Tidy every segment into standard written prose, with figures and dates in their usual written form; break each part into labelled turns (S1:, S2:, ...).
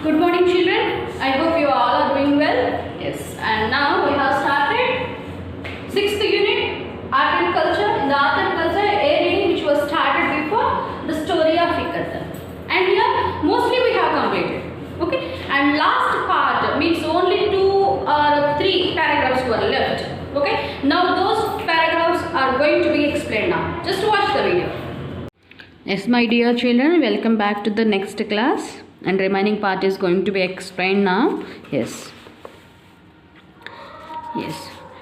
S1: Good morning, children. I hope you all are doing well. Yes, and now we have started 6th unit, Art and Culture. In the Art and Culture, a reading which was started before the story of Ikat. And here, mostly we have completed. Okay, and last part means only 2 or 3 paragraphs were left. Okay, now those paragraphs are going to be explained now. Just watch the video. Yes, my dear children, welcome back to the next class. And remaining part is going to be explained now. Yes.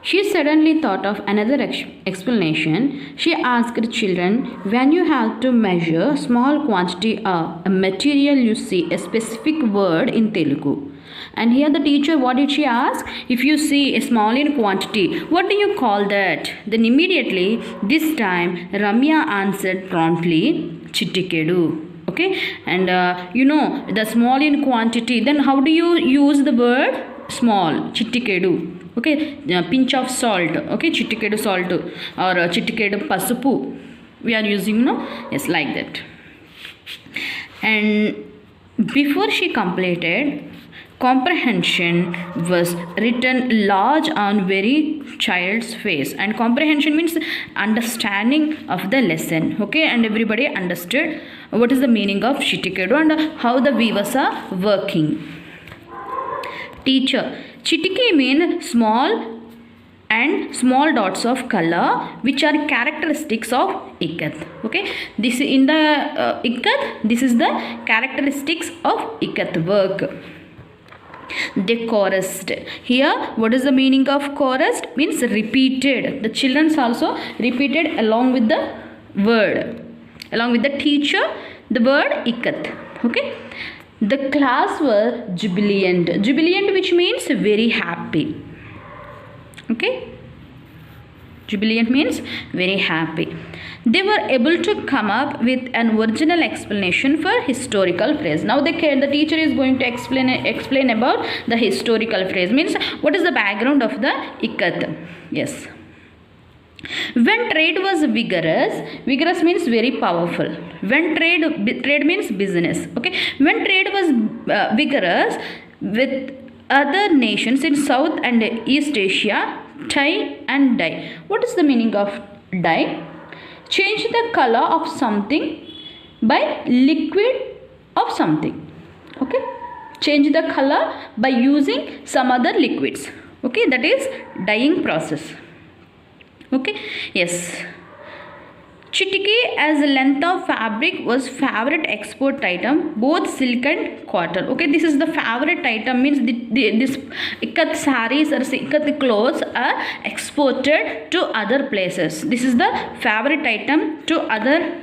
S1: She suddenly thought of another explanation. She asked children, when you have to measure small quantity of a material, you see a specific word in Telugu. And here the teacher, what did she ask? If you see a small in quantity, what do you call that? Then immediately, this time, Ramya answered promptly, Chittikedu. Okay, and the small in quantity, then how do you use the word small? Chittikedu. Okay, pinch of salt. Okay, chittikedu salt or chittikedu pasupu we are using, yes, like that. And before she completed, comprehension was written large on very child's face. And comprehension means understanding of the lesson. Okay, and everybody understood what is the meaning of Chittikedu and how the weavers are working. Teacher, Chittike means small and small dots of color which are characteristics of Ikat. Okay, this in the Ikat, this is the characteristics of Ikat work. They chorused. Here, what is the meaning of chorused? Means repeated. The children also repeated along with the word, along with the teacher, the word Ikat. Okay. The class were jubilant. Jubilant, which means very happy. Okay. Jubilant means very happy. They were able to come up with an original explanation for historical phrase. Now the teacher is going to explain about the historical phrase. Means what is the background of the Ikat. Yes. When trade was vigorous means very powerful. When trade means business. Okay. When trade was vigorous with other nations in South and East Asia, tie and dye. What is the meaning of dye? Change the color of something by liquid of something. Okay. Change the color by using some other liquids. Okay. That is dyeing process. Okay. Yes. Chittike as a length of fabric was favorite export item, both silk and cotton. Okay, this is the favorite item, means this Ikat sarees or Ikat clothes are exported to other places. This is the favorite item to other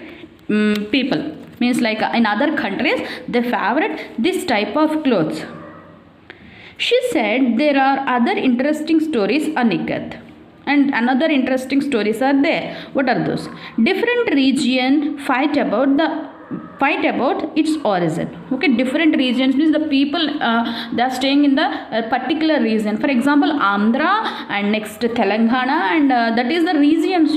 S1: people. Means like in other countries, they favorite this type of clothes. She said there are other interesting stories on Ikat. And another interesting stories are there. What are those? Different region fight about its origin. Okay, different regions means the people they are staying in the particular region. For example, Andhra and next Telangana, and that is the regions,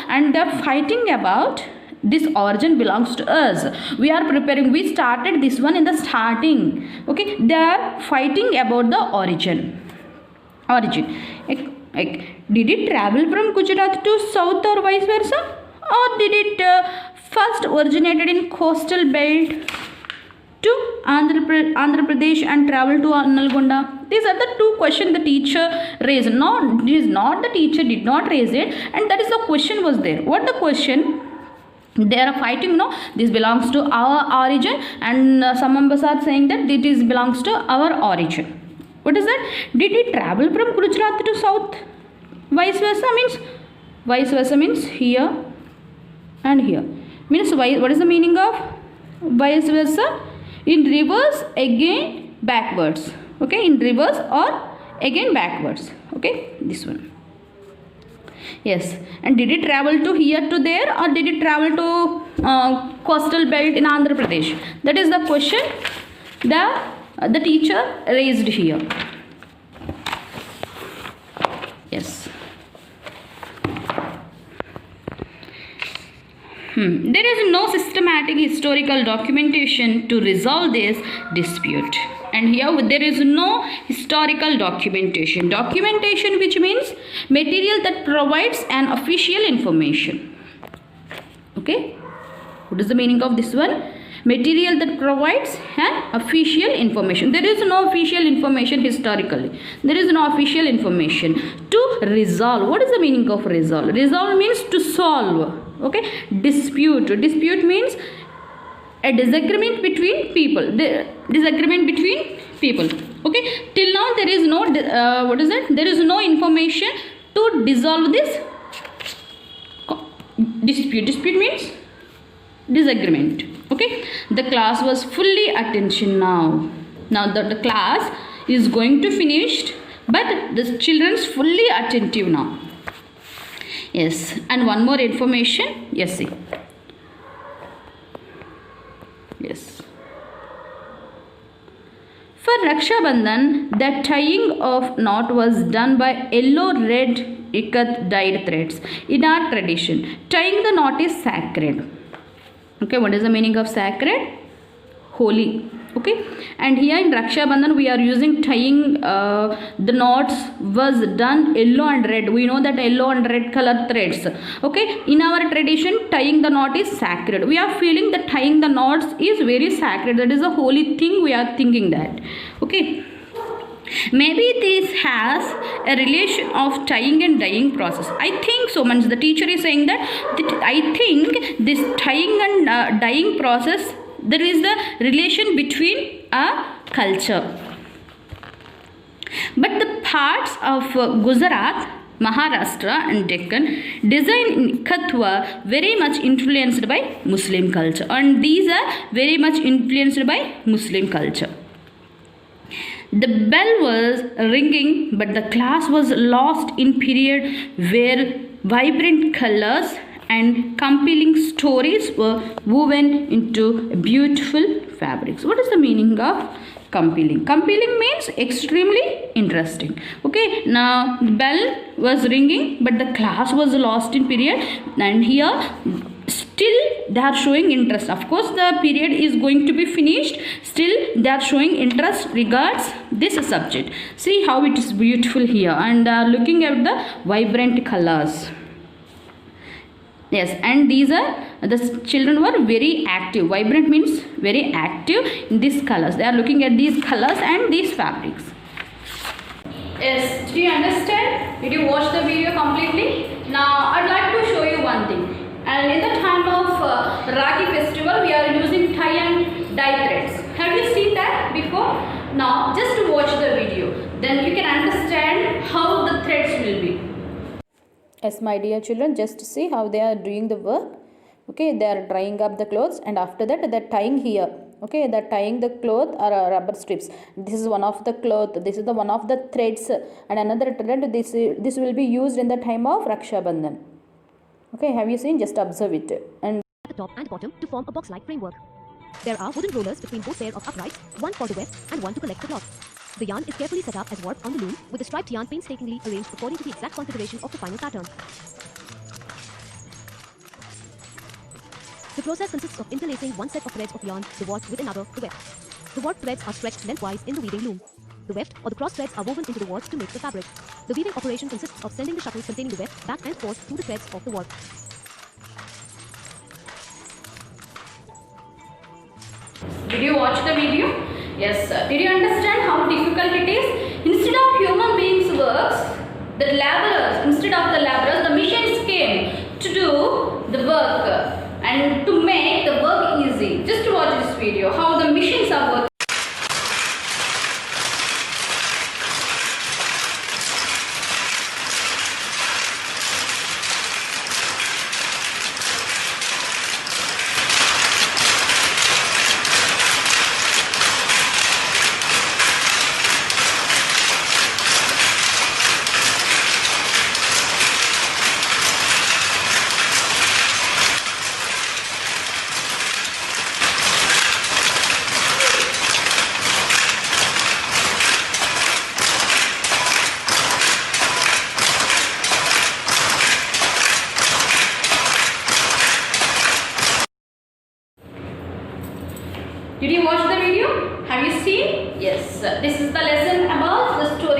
S1: and they are fighting about this origin belongs to us. We are preparing. We started this one in the starting. Okay, they are fighting about the origin. Did it travel from Gujarat to South or vice versa? Or did it first originated in coastal belt to Andhra Pradesh and travel to Nalgonda? These are the 2 questions the teacher raised. No, this is not the teacher did not raise it, and that is the question was there. What the question? They are fighting, this belongs to our origin, and some members are saying that it belongs to our origin. What is that? Did it travel from Gujarat to South? Vice versa means here and here. Means what is the meaning of vice versa? In reverse, again backwards. Okay, in reverse or again backwards. Okay, this one. Yes, and did it travel to here to there, or did it travel to coastal belt in Andhra Pradesh? That is the question the teacher raised here. Yes. There is no systematic historical documentation to resolve this dispute. and here there is no historical documentation. Documentation, which means material that provides an official information. Okay, what is the meaning of this one? Material that provides an official information. There is no official information historically. There is no official information. To resolve. What is the meaning of resolve? Resolve means to solve. Okay, dispute. Dispute means a disagreement between people. Disagreement between people. Okay, till now there is no what is it? There is no information to dissolve this dispute. Dispute means disagreement. Okay, the class was fully attention now. Now the class is going to finish, but the children's fully attentive now. Yes, and one more information. Yes, see. Yes. For Raksha Bandhan, the tying of knot was done by yellow-red ikat dyed threads. In our tradition, tying the knot is sacred. Okay, what is the meaning of sacred? Holy. Okay, and here in Raksha Bandhan we are using tying the knots was done yellow and red. We know that yellow and red color threads. Okay, in our tradition tying the knot is sacred. We are feeling that tying the knots is very sacred. That is a holy thing. We are thinking that. Okay, maybe this has a relation of tying and dyeing process. I think so much. The teacher is saying that I think this tying and dyeing process, there is the relation between a culture. But the parts of Gujarat, Maharashtra and Deccan design in ikat were very much influenced by Muslim culture, and these are very much influenced by Muslim culture. The bell was ringing, but the class was lost in period where vibrant colors and compelling stories were woven into beautiful fabrics. What is the meaning of compelling? Compelling means extremely interesting. Okay, now the bell was ringing, but the class was lost in period, and here still they are showing interest. Of course the period is going to be finished, still they are showing interest regards this subject. See how it is beautiful here, and looking at the vibrant colors. Yes, and these are the children were very active. Vibrant means very active in these colors. They are looking at these colors and these fabrics. Yes, did you understand? Did you watch the video completely? Now I'd like to show you one thing. And in the time of Rakhi festival, we are using tie and dye threads. Have you seen that before? Now just watch the video. Then you can understand how the threads will be. Yes, my dear children, just see how they are doing the work. Okay, they are drying up the clothes, and after that they are tying here. Okay, they are tying the cloth or rubber strips. This is one of the cloth. This is the one of the threads, and another thread. This will be used in the time of Raksha Bandhan. Okay, have you seen? Just observe it. And
S2: the top and bottom to form a box-like framework. There are wooden rollers between both pair of uprights, one for the weft and one to collect the cloth. The yarn is carefully set up as warp on the loom, with the striped yarn painstakingly arranged according to the exact configuration of the final pattern. The process consists of interlacing one set of threads of yarn, the warp, with another, the weft. The warp threads are stretched lengthwise in the weaving loom. The weft or the cross threads are woven into the warp to make the fabric. The weaving operation consists of sending the shuttles containing the weft back and forth through the threads of the warp.
S1: Did you watch the video? Yes. Did you understand how difficult it is? Instead of human beings works, the laborers, instead of the laborers, the machines came to do the work and to make the work easy. Just watch this video, how the machines are working. Have you seen? Yes. This is the lesson about the story.